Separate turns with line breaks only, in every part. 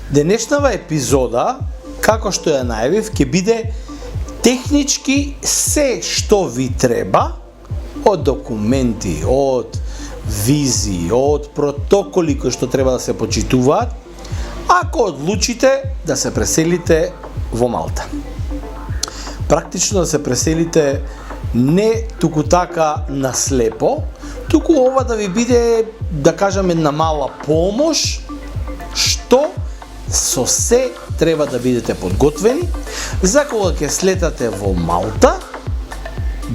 Денешнава епизода, како што ја најавив, ќе биде технички се што ви треба од документи, од визи, од протоколи кои што треба да се почитуваат, ако одлучите да се преселите во Малта. Практично да се преселите не туку така наслепо, туку ова да ви биде, да кажам, една мала помош, што со се треба да бидете подготвени, за кога ќе слетате во Малта,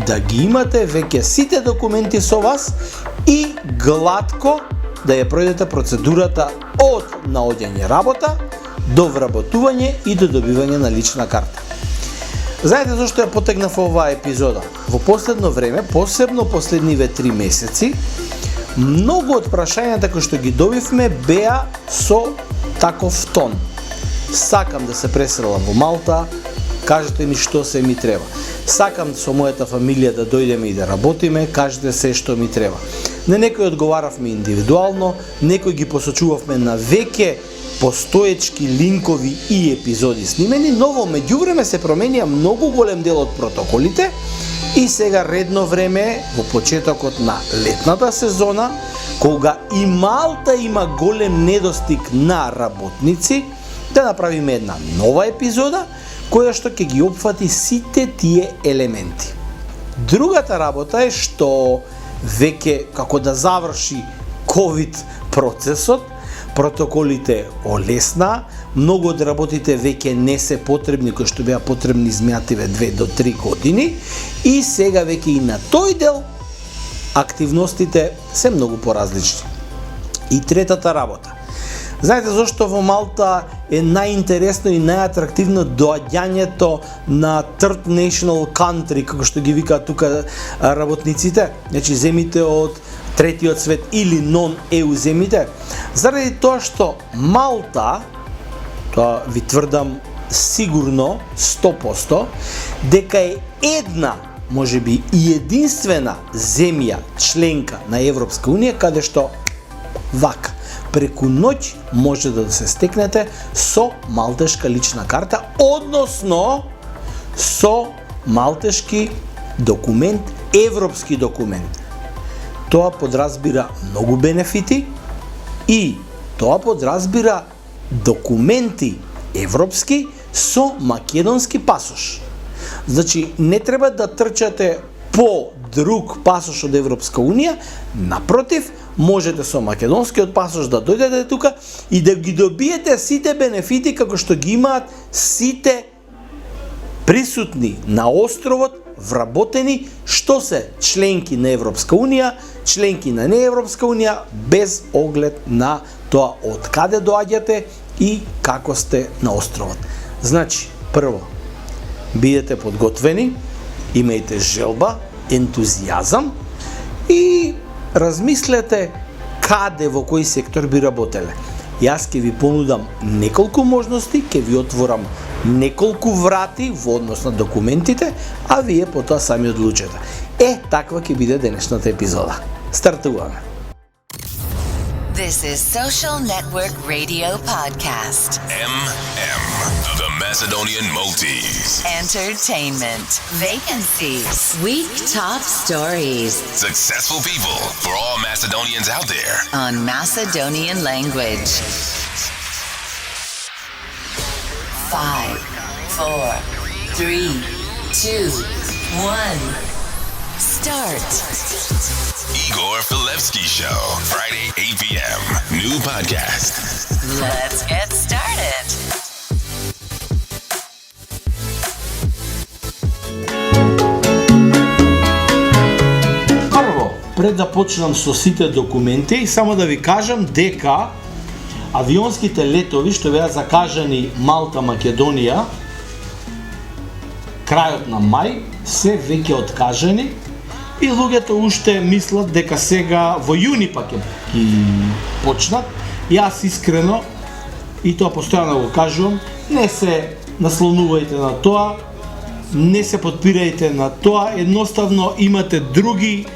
да ги имате веќе сите документи со вас и гладко да ја пројдете процедурата од наоѓање работа до вработување и до добивање на лична карта. Знаете зашто ја потегнав оваа епизода? Во последно време, посебно последниве 3 месеци, многу од прашањата кои што ги добивме беа со таков тон. Сакам да се преселам во Малта, кажете ми што се ми треба. Сакам со мојата фамилија да дојдеме и да работиме, кажете се што ми треба. На некои одговаравме индивидуално, некои ги посочувавме на веќе постоечки линкови и епизоди снимени, но во меѓувреме се променија многу голем дел од протоколите и сега редно време во почетокот на летната сезона, кога и Малта има голем недостиг на работници, да направиме една нова епизода која што ќе ги опфати сите тие елементи. Другата работа е што веќе како да заврши ковид процесот, протоколите олесна, многу од работите веќе не се потребни кои што беа потребни изминативе 2 до 3 години и сега веќе и на тој дел активностите се многу поразлични. И третата работа. Знаете зашто во Малта е најинтересно и најатрактивно доаѓањето на Third National Country, како што ги викаат тука работниците, значи земите од третиот свет или нон-EU земите, заради тоа што Малта, тоа ви тврдам сигурно 100%, дека е една, можеби и единствена земја членка на Европска унија каде што вака преку ноќ може да се стекнете со малтешка лична карта, односно со малтешки документ, европски документ. Тоа подразбира многу бенефити и тоа подразбира документи европски со македонски пасош. Значи, не треба да трчате по друг пасош од Европска унија, напротив, можете со македонскиот пасош да дојдете тука и да ги добиете сите бенефити како што ги имаат сите присутни на островот, вработени, што се членки на Европска унија, членки на неевропска унија, без оглед на тоа од каде доаѓате и како сте на островот. Значи, прво, бидете подготвени, имајте желба, ентузијазам и размислете каде, во кој сектор би работеле. Јас ќе ви понудам неколку можности, ќе ви отворам неколку врати во однос на документите, а вие потоа сами одлучете. Таква ќе биде денешната епизода. Стартуваме.
This is Social Network Radio Podcast.
The Macedonian Maltese.
Entertainment. Vacancies. Week top stories.
Successful people for all Macedonians out there.
On Macedonian language. 5, 4, 3, 2, 1. Start.
Igor Filevsky Show. Friday, 8 p.m. New podcast.
Let's get started.
Прво, пред да почнам со сите документи, само да ви кажам дека авионските летови што беа закажани Малта-Македонија крајот на мај се веќе откажани и луѓето уште мислат дека сега во јуни пак ќе почнат. Јас искрено, и тоа постојано го кажувам, не се наслонувајте на тоа, не се подпирајте на тоа, едноставно имате други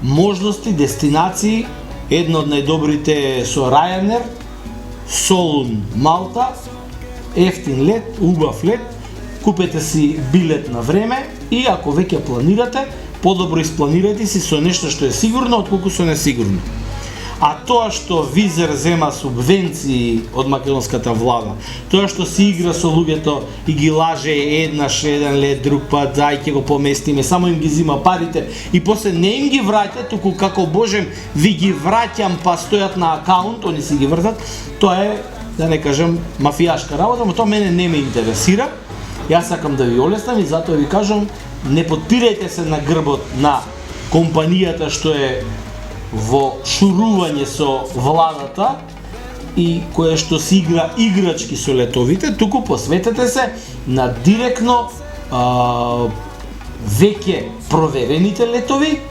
можности, дестинации, една од најдобрите со Ryanair, Солун, Малта, ефтин лет, убав лет, купете си билет на време и ако веќе планирате, подобро испланирајте си со нешто што е сигурно, отколку со несигурно. А тоа што Визер зема субвенции од македонската влада, тоа што се игра со луѓето и ги лаже еднаш еден лет, друг пат, ај ќе го поместиме, само им ги зима парите и после не им ги враќа, туку како Божем ви ги враќам па стојат на акаунт, они си ги вртат, тоа е, да не кажем, мафијашка работа, но тоа мене не ме интересира. Јас сакам да ви олеснам и затоа ви кажам, не подпирајте се на грбот на компанијата што е во шурување со владата и кое што си игра играчки со летовите, туку посветете се на директно веќе проверените летови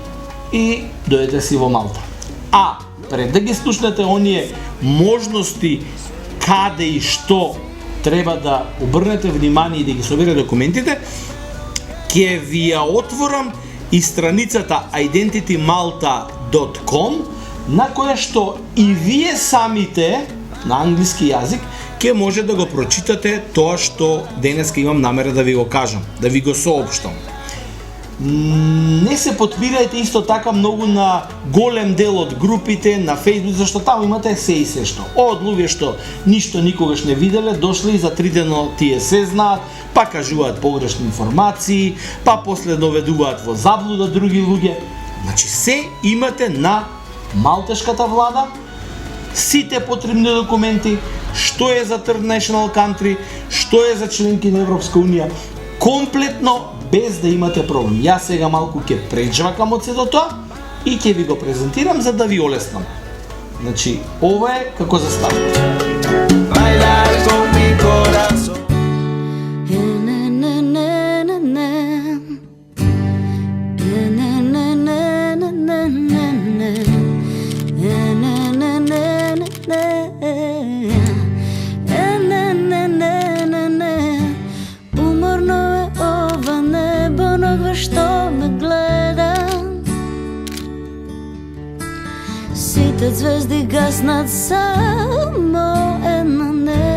и дојдете си во Малта. А пред да ги слушнете оние можности каде и што треба да обрнете внимание и да ги собере документите, ќе ви ја отворам и страницата identitymalta.com, на која што и вие самите на англиски јазик ќе може да го прочитате тоа што денеска имам намера да ви го кажам, да ви го соопштам. Не се подпирајте исто така многу на голем дел од групите на Facebook, зашто таму имате се и се што. Од луѓе што ништо никогаш не виделе, дошли и за 3 дена тие се знаат, па кажуваат погрешни информации, па после доведуваат во заблуда други луѓе. Значи се имате на малтешката влада, сите потребни документи, што е за Third National Country, што е за членки на Европска Унија, комплетно без да имате проблем. Јас сега малку ќе пречвакам од сето тоа и ќе ви го презентирам за да ви олеснам. Значи, ова е како за старт.
Сите звезди гаснат, само една не.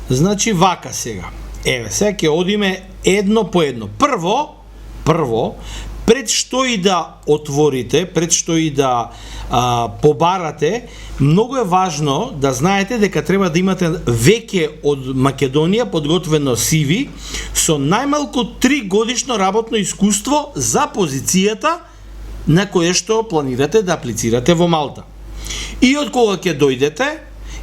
Значи вака сега. Еве, сега ќе одиме едно по едно. Прво, пред што и да отворите, пред што и да побарате, многу е важно да знаете дека треба да имате веќе од Македонија подготвено CV со најмалку 3 годишно работно искуство за позицијата на која што планирате да аплицирате во Малта. И од кога ќе дојдете,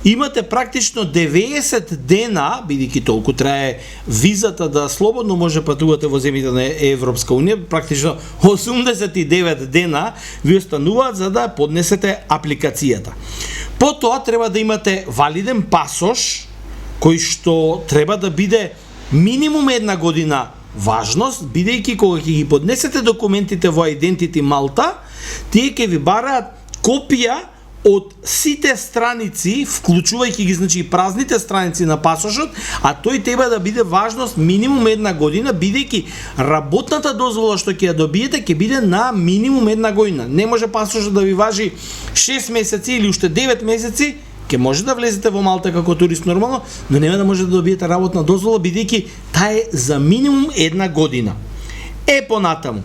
имате практично 90 дена, бидејќи толку трае визата да слободно може патувате во земјите на Европска унија, практично 89 дена ви остануваат за да поднесете апликацијата. Потоа треба да имате валиден пасош, кој што треба да биде минимум 1 година важност, бидејќи кога ќе ги поднесете документите во Identity Malta, тие ќе ви бараат копија од сите страници, вклучувајќи ги значи празните страници на пасошот, а тој треба да биде важност минимум 1 година, бидејќи работната дозвола што ќе ја добиете ќе биде на минимум 1 година. Не може пасошот да ви важи 6 месеци или уште 9 месеци, ќе може да влезете во Малта како турист нормално, но нема да може да добиете работна дозвола бидејќи таа е за минимум 1 година. Понатаму,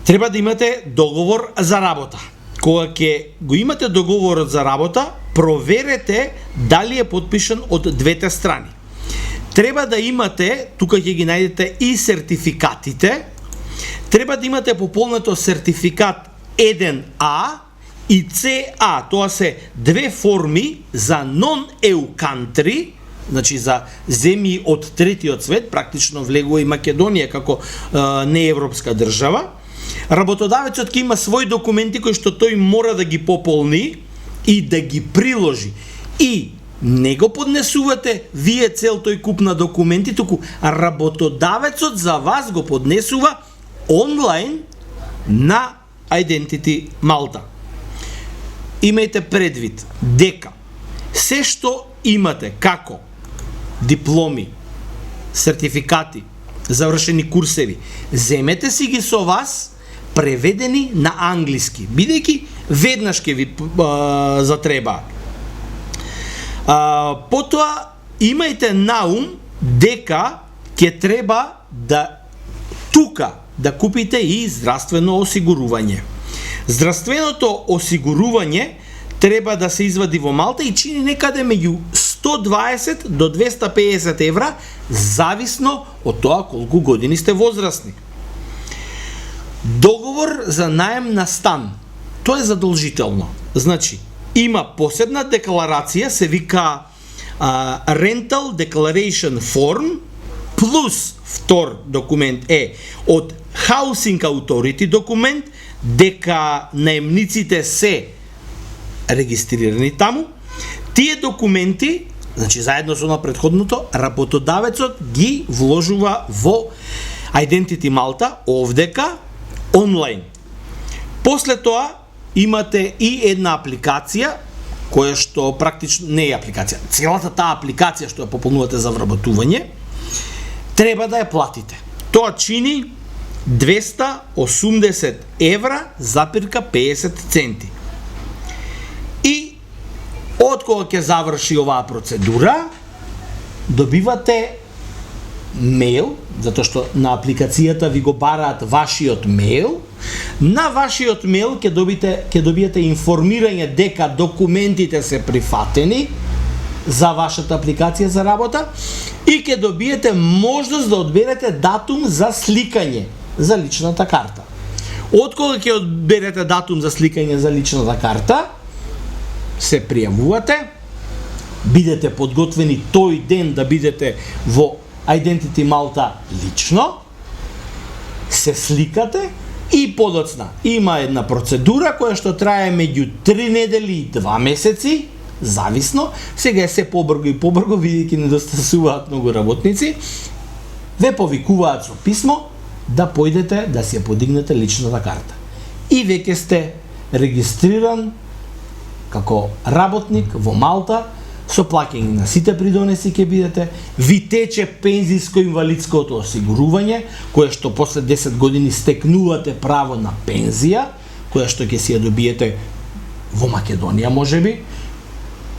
треба да имате договор за работа. Кога ќе го имате договорот за работа, проверете дали е подпишан од двете страни. Треба да имате, тука ќе ги најдете и сертификатите, треба да имате пополнето сертификат 1А и CA, тоа се две форми за non-EU country, значи за земји од третиот свет, практично влегува и Македонија како неевропска држава. Работодавецот ќе има своји документи кои што тој мора да ги пополни и да ги приложи. И не го поднесувате вие цел тој куп на документи, туку работодавецот за вас го поднесува онлайн на Identity Malta. Имајте предвид дека се што имате како дипломи, сертификати, завршени курсеви, земете си ги со вас преведени на англиски, бидејќи веднаш ќе ви затребаат. Потоа имајте наум дека ќе треба да тука да купите и здравствено осигурување. Здравственото осигурување треба да се извади во Малта и чини некаде меѓу 120 до 250 евра, зависно од тоа колку години сте возрастни. Договор за наем на стан. Тоа е задолжително. Значи, има посебна декларација, се вика Rental Declaration Form, плюс втор документ е од Housing Authority документ, дека наемниците се регистрирани таму. Тие документи, значи заедно со на предходното, работодавецот ги вложува во Identity Malta овдека онлайн. После тоа имате и една апликација која што практично не е апликација. Целата таа апликација што ја пополнувате за вработување треба да ја платите. Тоа чини 280 евра запирка 50 центи. И од кога ќе заврши оваа процедура, добивате мејл, затоа што на апликацијата ви го бараат вашиот мејл. На вашиот мејл ќе добиете информирање дека документите се прифатени за вашата апликација за работа и ќе добиете можност да одберете датум за сликање за личната карта. Од кога ќе одберете датум за сликање за личната карта, се пријавувате, бидете подготвени тој ден да бидете во Identity Malta лично, се сликате и подоцна има една процедура која што трае меѓу 3 недели и 2 месеци, зависно, сега е се побрго и побрго, бидејќи недостасуваат многу работници, ве повикуваат со писмо да појдете да си ја подигнете личната карта. И веќе сте регистриран како работник во Малта, со плаќање на сите придонеси ќе бидете, ви тече пензиско-инвалидското осигурување, кое што после 10 години стекнувате право на пензија, која што ќе си ја добиете во Македонија можеби,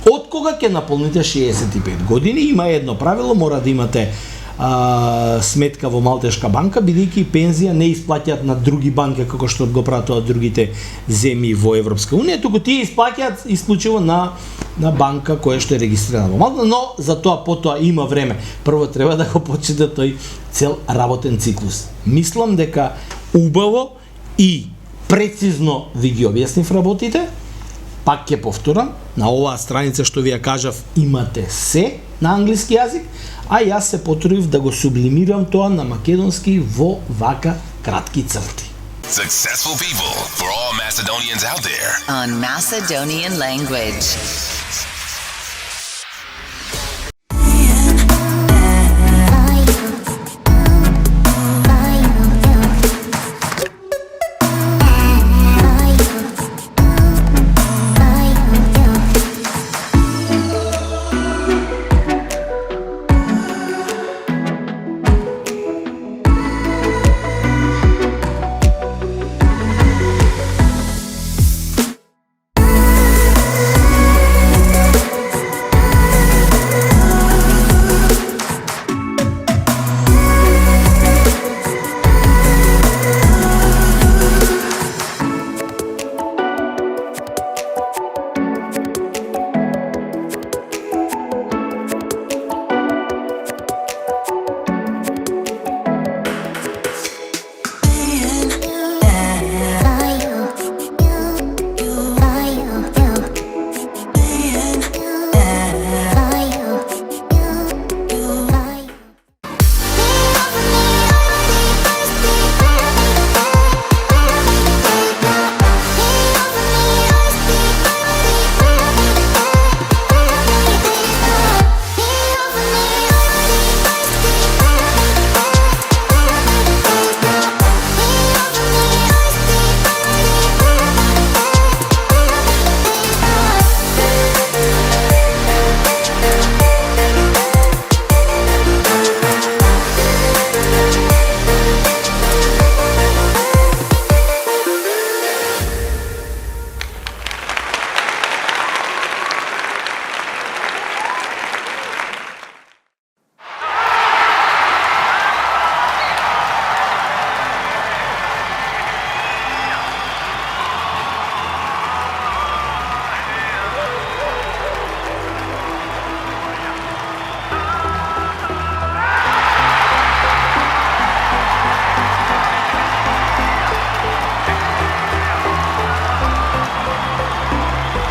Од кога ќе наполните 65 години, има едно правило, мора да имате сметка во Малтешка банка, бидејќи пензија не исплаќаат на други банки како што го прават другите земји во Европска унија, туку тие исплаќаат исклучиво на банка која што е регистрирана во Малта, но за тоа потоа има време. Прво треба да го почита тој цел работен циклус. Мислам дека убаво и прецизно ви ги објаснив работите. Пак ќе повторам, на оваа страница што ви ја кажав имате се на англиски јазик, а јас се потрудив да го сублимирам тоа на македонски во вака кратки црти.
Successful people for all Macedonians out there.
On Macedonian language.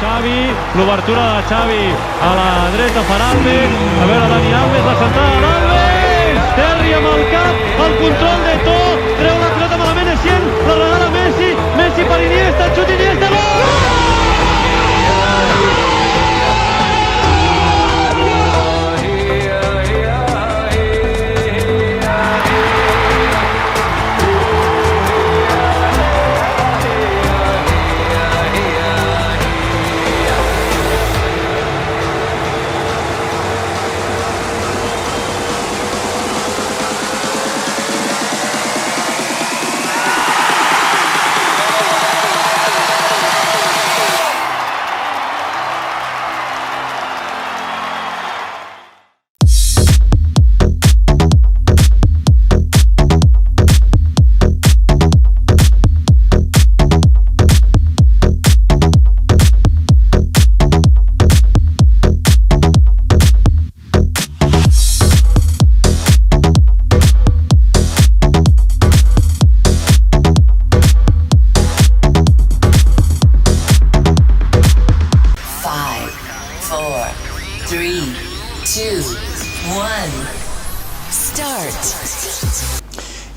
Xavi, l'obertura de Xavi a la dreta per Alves, a veure Dani Alves, la centrada d'Alves, Terri amb el cap, el control de To, treu la pilota malament Essien, la regala Messi, Messi per Iniesta, xut Iniesta, gol!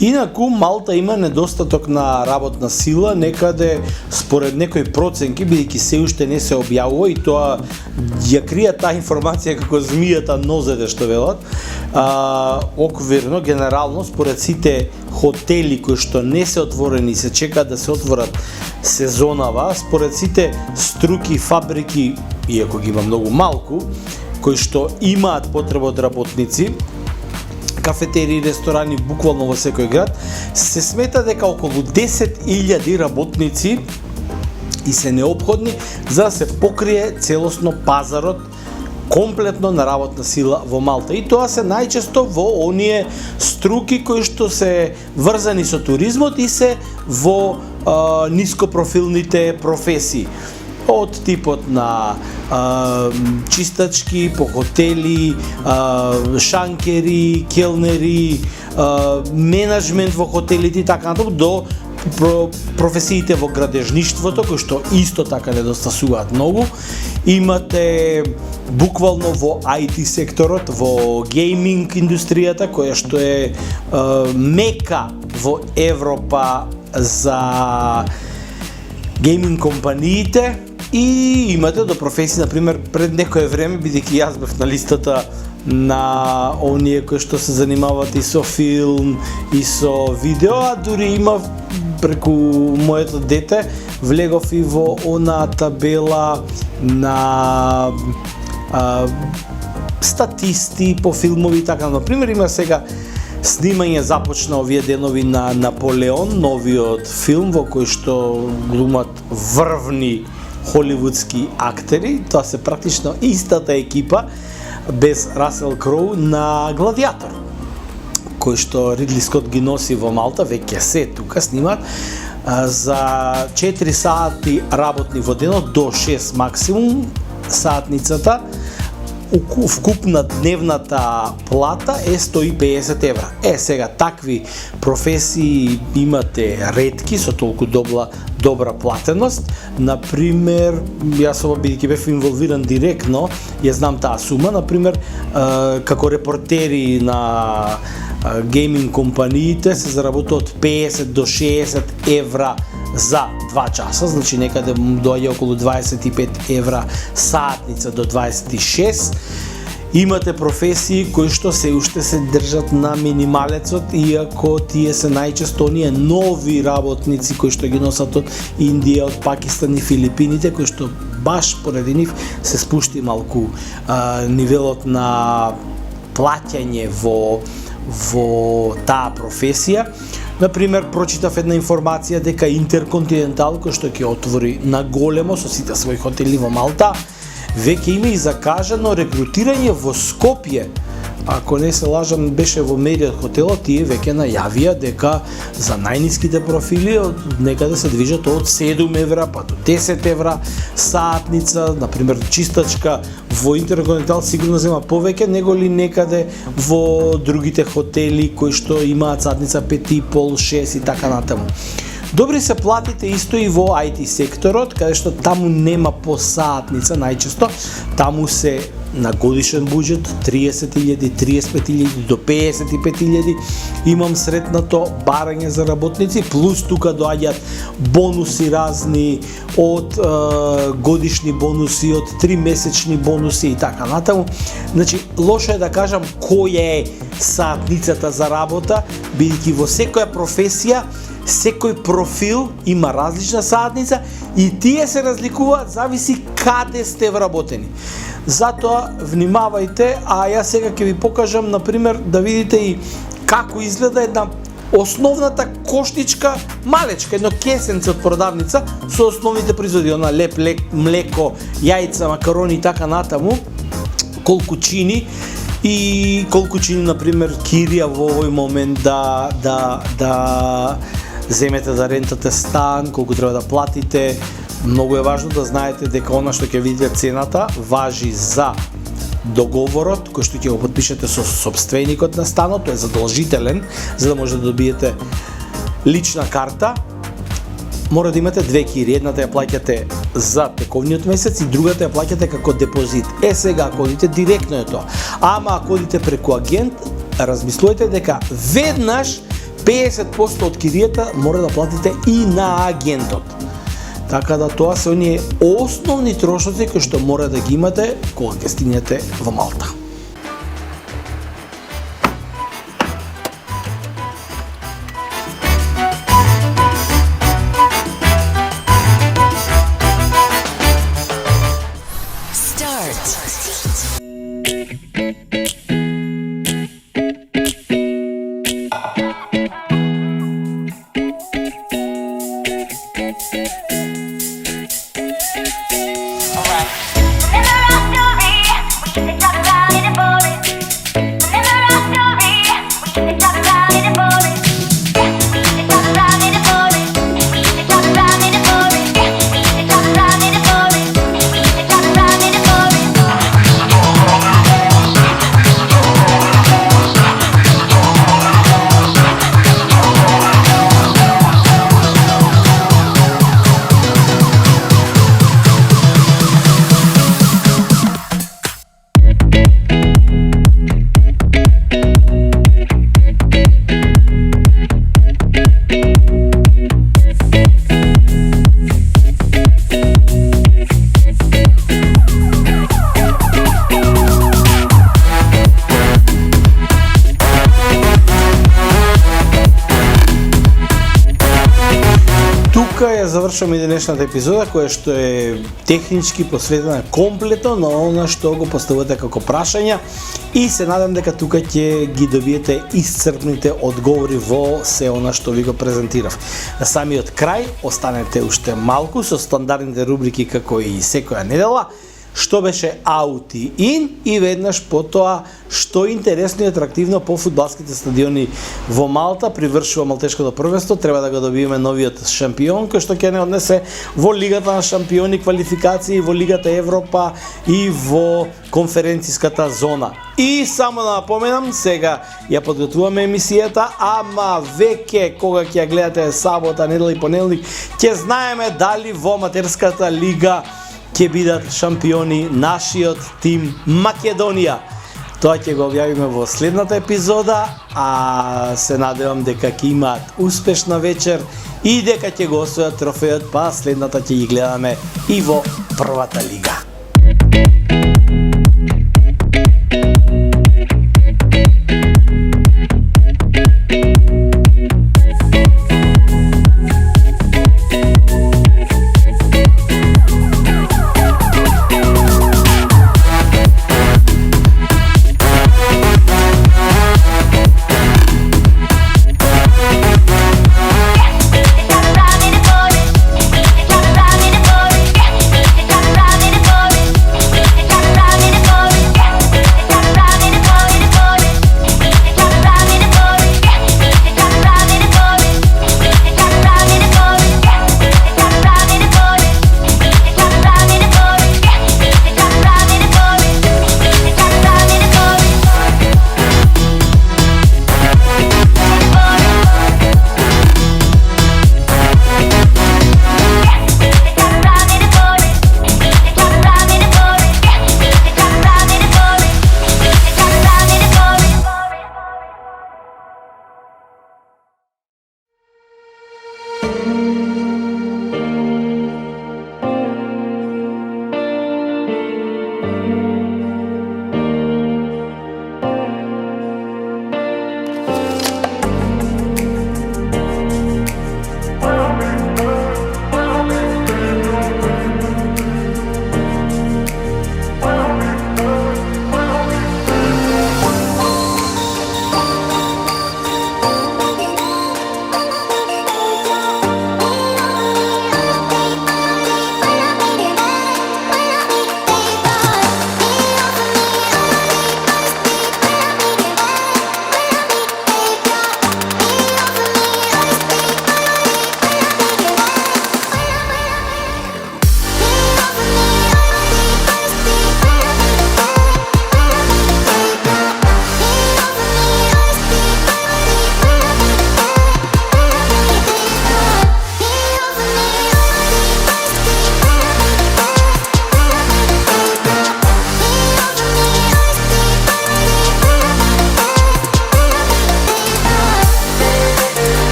Инаку Малта има недостаток на работна сила, некаде според некои проценки, бидејќи се уште не се објавува и тоа ја крија таа информација како змијата нозете што велат. Оквирно, генерално, според сите хотели кои што не се отворени и се чекаат да се отворат сезонава, според сите струки, фабрики, иако ги има многу малку, кои што имаат потреба од работници, кафетерии, ресторани, буквално во секој град, се смета дека околу 10.000 работници и се неопходни за да се покрие целосно пазарот комплетно на работна сила во Малта. И тоа се најчесто во оние струки кои што се врзани со туризмот и се во нископрофилните професии. Од типот на чистачки, по хотели, шанкери, келнери, менеджмент во хотелите и така натаму, до професиите во градежништвото, кои што исто така недостасуваат многу. Имате буквално во IT секторот, во гейминг индустријата, која што е мека во Европа за гейминг компаниите, и имате до професии, например, пред некое време, бидејќи јас бев на листата на оние кои што се занимаваат и со филм, и со видео, а дури има преку моето дете, влегов и во она табела на статисти по филмови и така. Например, има сега снимање започна овие денови на Наполеон, новиот филм во кој што глумат врвни холивудски актери. Тоа се практично истата екипа без Расел Кроу на Гладиатор, кој што Ридли Скот ги носи во Малта, веќе се тука снимаат за 4 сати работни во денот до 6 максимум саатницата. Вкупна дневната плата е 150 евра. Сега такви професии имате ретки со толку добра платеност. Например, јас бидејќи бев инволвиран директно, ја знам таа сума. Например, како репортери на гейминг компаниите се заработува од 50 до 60 евра за 2 часа, значи некаде доаѓа околу 25 евра саатница до 26. Имате професии кои што се уште се држат на минималецот, иако тие се најчесто оние нови работници кои што ги носат од Индија, од Пакистан и Филипините, кои што баш поради нив се спушти малку нивелот на плаќање во таа професија. Например, прочитав една информација дека Интерконтинентал, кој што ќе отвори на големо со сите своји хотели во Малта, веќе има и закажано рекрутирање во Скопје. Ако не се лажам, беше во Мериот хотелот, тие веќе најавија дека за најниските профили некаде се движат од 7 евра па до 10 евра саатница. Например, чистачка во Интерконтинентал сигурно зема повеќе него ли некаде во другите хотели кои што имаат саатница 5,5, 6 и така натаму. Добри се платите исто и во IT секторот, каде што таму нема по саатница најчесто, таму се на годишен буџет 30.000, 35.000 до 55.000. Имам сретнато барање за работници, плюс тука доаѓаат бонуси разни, од годишни бонуси, од 3 месечни бонуси и така натаму. Значи, лошо е да кажам која е саатницата за работа, бидејќи во секоја професија секој профил има различна саатница и тие се разликуваат зависи каде сте вработени. Затоа внимавајте, а јас сега ќе ви покажам, например, да видите и како изгледа една основната кошничка, малечка, едно кесенце од продавница со основните производи, она леп, млеко, јајца, макарони и така натаму, колку чини и колку чини, например, кирија во овој момент да земете да рентате стан, колку треба да платите. Многу е важно да знаете дека она што ќе видите цената важи за договорот кој што ќе го потпишете со сопственикот на станот, тој е задолжителен за да може да добиете лична карта. Мора да имате две кири, едната ја плаќате за тековниот месец и другата ја плаќате како депозит. Сега ако одите директно е тоа. Ама ако одите преку агент, размислувајте дека веднаш 50% од киријата мора да платите и на агентот. Така да тоа се оние основни трошоци кои што мора да ги имате кога ќе стигнете во Малта. тука ја завршуваме и денешната епизода, која што е технички посветена комплетно на она што го поставувате како прашања и се надам дека тука ќе ги добиете исцрпните одговори во се она што ви го презентирав. На самиот крај останете уште малку со стандардните рубрики како и секоја недела, што беше out и in и веднаш потоа што интересно и атрактивно по фудбалските стадиони во Малта. Привршува малтешкото првенство, треба да го добиеме новиот шампион кој што ќе не однесе во Лигата на шампиони квалификации, во Лигата Европа и во конференциската зона. И само да напоменам, сега ја подготвуваме емисијата, ама веќе кога ќе ја гледате сабота, недела и понеделник, ќе знаеме дали во аматерската лига ќе бидат шампиони нашиот тим Македонија. Тоа ќе го објавиме во следната епизода, а се надевам дека ќе имаат успешна вечер и дека ќе го освојат трофејот, па следната ќе ги гледаме и во првата лига.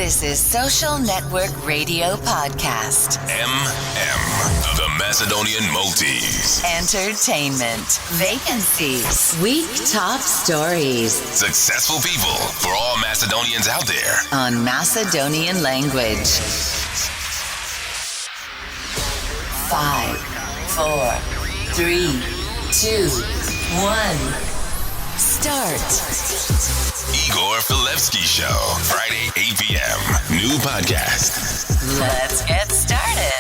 This is Social Network Radio Podcast.
The Macedonian Maltese.
Entertainment. Vacancies. Week top stories.
Successful people for all Macedonians out there.
On Macedonian language. 5, 4, 3, 2, 1. Start.
Igor Filevsky Show. Friday, 8 p.m. New podcast.
Let's get started.